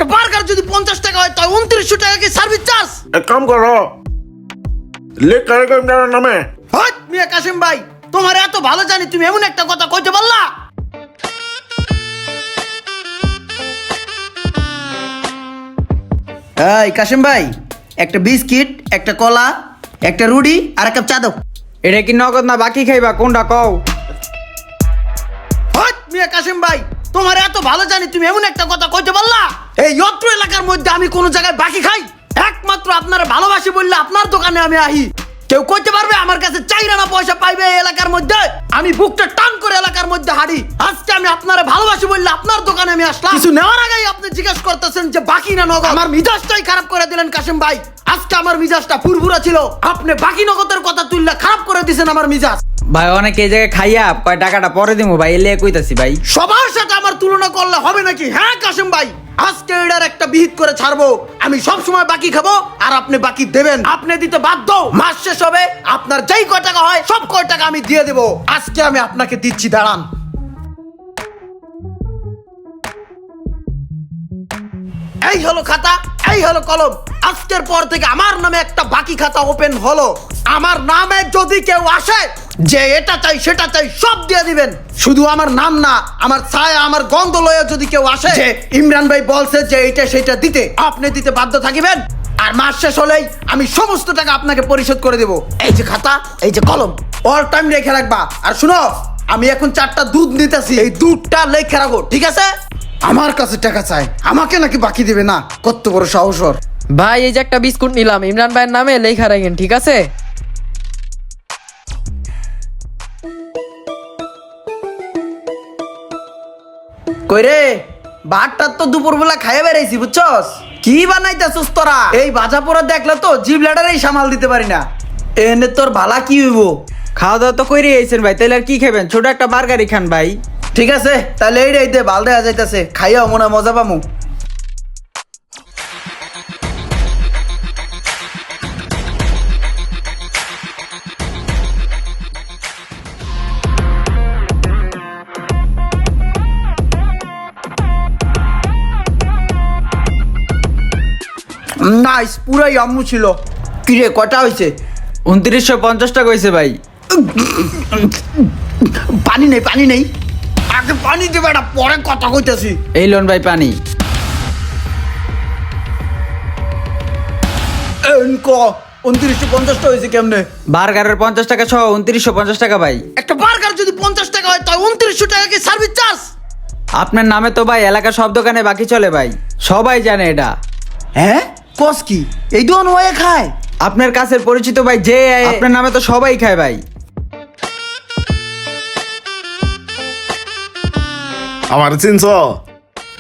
একটা বার্গার যদি 50 টাকা হয় তাই 2900 টাকা কি সার্ভিস চার্জ? এক কাম করো, লেখা রেখো ইমরানের নামে। হট মিয়া কাশিম ভাই, তোমার এত ভালো জানি তুমি এমন একটা কথা কইতে পারলা? এই কাশিম ভাই, একটা বিস্কিট, একটা কলা, একটা রুটি আর এক কাপ চা দাও। এটা কি নগদ না বাকি খাইবা, কোনটা কও? হট মিয়া কাশিম ভাই, তোমার এত ভালো জানি তুমি এমন একটা কথা কইতে পারলা? এই অত্র এলাকার মধ্যে আমি কোন জায়গায় বাকি খাই? একমাত্র আপনার ভালোবাসি বললে আপনার দোকানে আমি আহি। কেউ কইতে পারবে আমার কাছে চাইরানা পয়সা পাইবে এই এলাকার মধ্যে? আমি বুকটা টান করে এলাকার মধ্যে হাঁটি। আজকে আমি আপনারে ভালোবাসি বললে আপনার দোকানে আমি আসলাম। কিছু নেওয়ার আগেই আপনি জিজ্ঞেস করতেছেন যে বাকি না নগদ। আমার মিজাজটাই খারাপ করে দিলেন কাশিম ভাই। আজকে আমার মিজাজটা ফুরফুরা ছিল, আপনি বাকি নগদের কথা তুললে খারাপ করে দিয়েছেন আমার মিজাজ। ভাই অনেক এই জায়গায় খাইয়া কয় টাকাটা পরে দিমু ভাই, এলে কইতাছি ভাই। সবার সাথে আমার তুলনা করলে হবে নাকি? হ্যাঁ কাশিম ভাই, আজকে এটার একটা বিহিত করে ছাড়বো। আমি সব সময় বাকি খাবো আর আপনি বাকি দেবেন। আপনি দিতে বাধ্য। মাস শেষ হবে, আপনার যেই কয় টাকা হয় সব কয় টাকা আমি দিয়ে দেবো। আজকে আমি আপনাকে দিচ্ছি, দাঁড়ান। এই হলো খাতা, এই হলো কলম। আজকের পর থেকে আমার নামে একটা বাকি খাতা ওপেন হলো। আমার নামে যদি কেউ আসে যে এটা চাই সেটা চাই সব দিয়ে দিবেন। শুধু আমার নাম না, আমার ছায়া, আমার গন্ধ লয়ে যদি কেউ আসে যে ইমরান ভাই বলছে যে এটা সেটা দিতে, আপনি দিতে বাধ্য থাকিবেন। আর মাস শেষ হলেই আমি সমস্ত টাকা আপনাকে পরিশোধ করে দেব। এই যে খাতা, এই যে কলম, অল টাইম রেখে রাখবা। আর শুনো, আমি এখন 4টা দুধ নিতেছি, এই দুধটা লেখা রাখো, ঠিক আছে? আমার কাছে টাকা চাই, আমাকে নাকি বাকি দিবে না? কত বড় সাহস ওর! ভাই এই যে একটা বিস্কুট নিলাম, ইমরান ভাইয়ের নামে লেখা রাখেন, ঠিক আছে? কই রে, ভাতটা তো দুপুরবেলা খাইয়ে বেড়াইছি, বুঝছস? কি বানাইতেছস তোরা? এই ভাজা পোড়া দেখলে তো জিভ লেডারেই সামাল দিতে পারি না। এনে তোর ভালা কি হইব? খাওয়া দাওয়া তো কইরে আইছেন ভাই, তাইলে আর কি খাবেন? ছোট একটা বার্গারই খান ভাই। ঠিক আছে, তাহলে এইটাই দে, ভাল দেয়া যাইতেছে, খাইয়া মনে হয় মজা পামু। নাইস, পুরাই আম্মু ছিল। কিরে, কটা হয়েছে? 2950 টাকা হয়েছে ভাই। পানি নেই, পানি নেই। আগে পানি দেবে, এটা পরে কথা কইতেছি। এই লোন ভাই পানি। 2950 হয়েছে কেমনে? বার্গারের 50 টাকা সহ 2950 টাকা ভাই। একটা বার্গার যদি 50 টাকা হয় তাই 2900 টাকা কি সার্ভিস চার্জ? আপনার নামে তো ভাই এলাকা সব দোকানে বাকি চলে ভাই, সবাই জানে এটা। হ্যাঁ, কস কি? এই দোকান হয়ে খায়? আপনার কাছের পরিচিত ভাই যে আপনার নামে তো সবাই খায় ভাই। আমার চিনছ?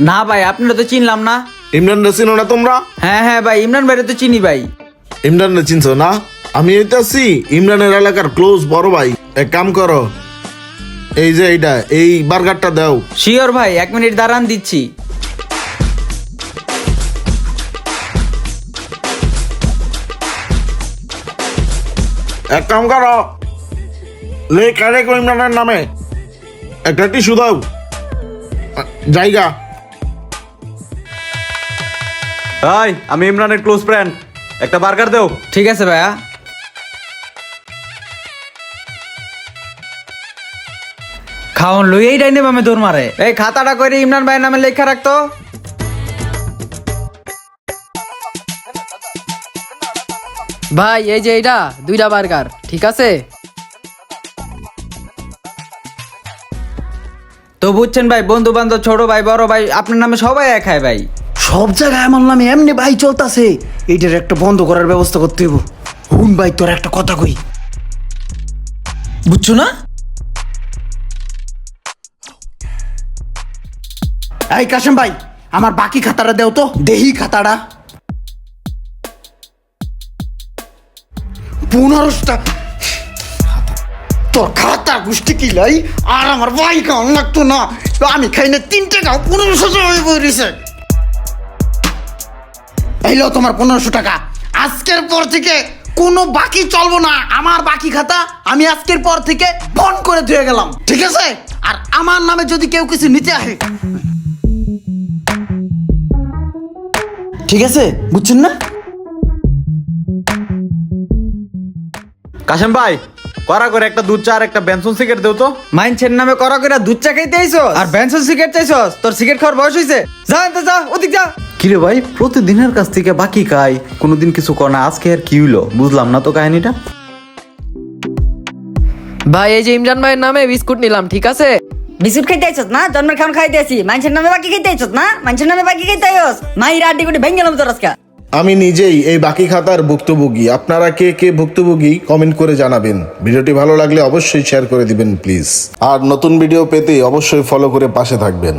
না ভাই, আপনারা তো চিনলাম না। ইমরান চিনো না তোমরা? হ্যাঁ হ্যাঁ ভাই, ইমরান ভাইরে তো চিনি ভাই। ইমরান চিনছ না? আমি এইটাছি ইমরানের এলাকার ক্লোজ বড় ভাই। এক কাম করো, এই যে এইটা, এই বার্গারটা দাও। শিওর ভাই, 1 মিনিট দাঁড়ান, দিচ্ছি। এক কাম করো, লেখা রেখো ইমরানের নামে। একটা টিস্যু দাও, জায়গা। ভাই আমি ইমরানের ক্লোজ ফ্রেন্ড, একটা বার্গার দেও। ঠিক আছে ভাইয়া। খাওন লইয়াই ডাইনে বামে দৌড় মারে। এই খাতাটা করে ইমরান ভাইয়ের নামে লেখা রাখতো। ভাই এই যে এইটা 2টা বার্গার, ঠিক আছে? তো বুঝছেন ভাই, বন্ধু বান্ধব, ছোট ভাই, বড় ভাই, আপনার নামে সবাই এক খায় ভাই। সব জায়গায় আমার নামে এমনি ভাই চলতেছে, এইটার একটা বন্ধ করার ব্যবস্থা করতে হইব। হুন ভাই, তোর একটা কথা কই, বুঝছো না? এই কাশেম ভাই, আমার বাকি খাতাটা দেও তো, দেহি খাতাটা। 15টা তোর খাতা গুষ্টি কিলাই, আর আমার ভাই খাওয়ান লাগতো না। আমি খাই না 3 টাকা, 1500 টাকা হয়ে পড়েছে। এইলো তোমার 1500 টাকা। আজকের পর থেকে কোনো বাকি চলবো না। আমার বাকি খাতা আমি আজকের পর থেকে বন্ধ করে দিয়ে গেলাম, ঠিক আছে? আর আমার নামে যদি কেউ কিছু নিতে আসে ঠিক আছে, বুঝছেন না? কাশেম ভাই করা করে একটা দুধ চা আর একটা বেনসন সিগারেট দেও তো। মাইনছেন নামে করা করে দুধ চা খাইতে আইছস আর বেনসন সিগারেট চাইছস? তোর সিগারেট খাওয়ার বয়স হইছে? যা আনতে যা, ওদিক যা। কিরে ভাই প্রতিদিনের কাছ থেকে বাকি খাই, কোনোদিন কিছু কর না, আজকে আর কি হইলো বুঝলাম না তো কাহিনীটা। ভাই এই যে ইমরান ভাইয়ের নামে বিস্কুট নিলাম, ঠিক আছে? বিস্কুট খাইতে আইছস না? জন্মের খাওয়ান খাইতে আসি, মানুষের নামে বাকি খাইতে আইছস না? মানুষের নামে বাকি খাইতে আইছস? মাইর আড্ডি করে ভেঙে গেলাম তোর আজকে। আমি নিজেই এই বাকি খাতার ভুক্তভোগী। আপনারা কে কে ভুক্তভোগী কমেন্ট করে জানাবেন। ভিডিওটি ভালো লাগলে অবশ্যই শেয়ার করে দিবেন প্লিজ। আর নতুন ভিডিও পেতে অবশ্যই ফলো করে পাশে থাকবেন।